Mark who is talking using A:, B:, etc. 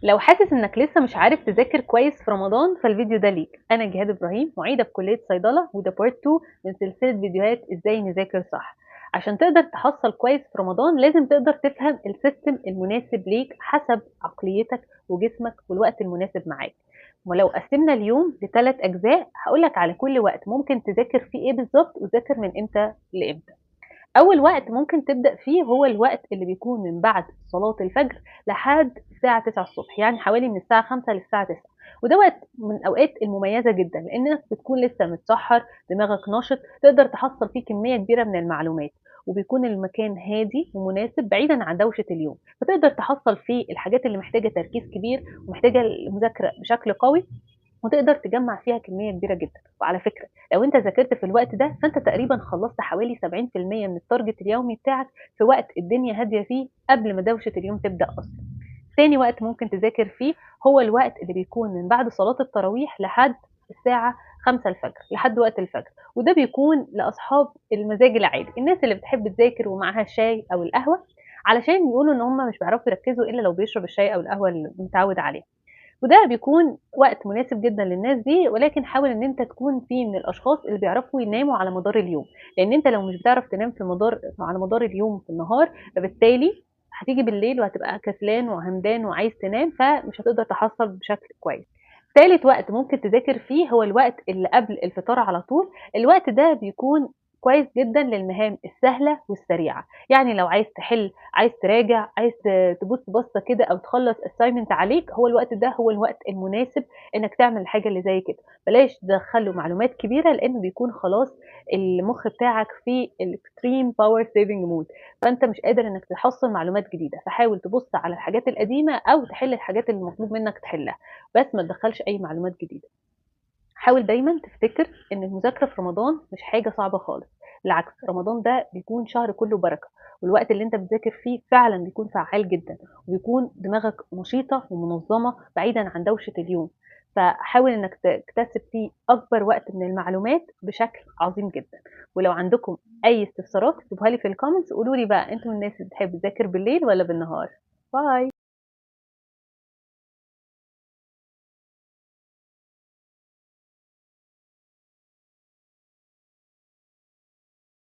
A: لو حاسس إنك لسه مش عارف تذاكر كويس في رمضان فالفيديو ده ليك. أنا جهاد إبراهيم، معيدة بكلية صيدلة، وده بارت 2 من سلسلة فيديوهات إزاي نذاكر صح. عشان تقدر تحصل كويس في رمضان لازم تقدر تفهم السيستم المناسب ليك حسب عقليتك وجسمك والوقت المناسب معاك. ولو قسمنا اليوم لثلاث أجزاء هقولك على كل وقت ممكن تذاكر فيه إيه بالظبط وتذاكر من إمتى لإمتى. أول وقت ممكن تبدأ فيه هو الوقت اللي بيكون من بعد صلاة الفجر لحد الساعة 9 الصبح، يعني حوالي من الساعة 5 للساعة 9. وده وقت من الأوقات المميزة جدا لأنك بتكون لسه متسحر، دماغك نشط، تقدر تحصل فيه كمية كبيرة من المعلومات، وبيكون المكان هادي ومناسب بعيدا عن دوشة اليوم، فتقدر تحصل فيه الحاجات اللي محتاجة تركيز كبير ومحتاجة المذاكرة بشكل قوي، وتقدر تجمّع فيها كمية كبيرة جدًا. وعلى فكرة لو أنت ذاكرت في الوقت ده فأنت تقريبًا خلّصت حوالي 70% من الtarget اليومي بتاعك في وقت الدنيا هادية فيه قبل ما دوشة اليوم تبدأ أصلًا. تاني وقت ممكن تذاكر فيه هو الوقت اللي بيكون من بعد صلاة التراويح لحد الساعة 5 لحد وقت الفجر، وده بيكون لأصحاب المزاج العالي، الناس اللي بتحب تذاكر ومعاها الشاي أو القهوة، علشان بيقولوا إن هم مش بيعرفوا يركّزوا إلا لو بيشرب الشاي أو القهوة اللي متعوّد عليها. وده بيكون وقت مناسب جدًا للناس دي، ولكن حاول إن أنت تكون من الأشخاص اللي بيعرفوا يناموا على مدار اليوم، لإن أنت لو مش بتعرف تنام على مدار اليوم في النهار، فبالتالي هتيجي بالليل وهتبقى كسلان وهمدان وعايز تنام، فمش هتقدر تحصّل بشكل كويس. تالت وقت ممكن تذاكر فيه هو الوقت اللي قبل الفطار على طول، الوقت ده بيكون كويس جدًا للمهام السهلة والسريعة، يعني لو عايز تحل، عايز تراجع، عايز تبُص بصّة كده أو تخلّص assignment عليك، هو الوقت ده هو الوقت المناسب إنّك تعمل الحاجة اللي زي كده. بلاش تدخّل له معلومات كبيرة لإنه بيكون خلاص المُخ بتاعك في الextreme power saving mode، فأنت مش قادر إنّك تحصّل معلومات جديدة، فحاول تبُص على الحاجات القديمة أو تحل الحاجات اللي المطلوب منّك تحلّها، بس ما تدخّلش أي معلومات جديدة. حاول دايمًا تفتكر إن المذاكرة في رمضان مش حاجة صعبة خالص، بالعكس رمضان ده بيكون شهر كُلّه بركة، والوقت اللي أنت بتذاكر فيه فعلًا بيكون فعّال جدًا، وبيكون دماغك نشيطة ومنظمة بعيدًا عن دوشة اليوم، فحاول إنك تكتسب فيه أكبر وقت من المعلومات بشكل عظيم جدًا. ولو عندكم أي استفسارات اكتبوها لي في الcomments وقولوا لي بقى أنتم من الناس اللي بتحب تذاكر بالليل والّا بالنهار. باي.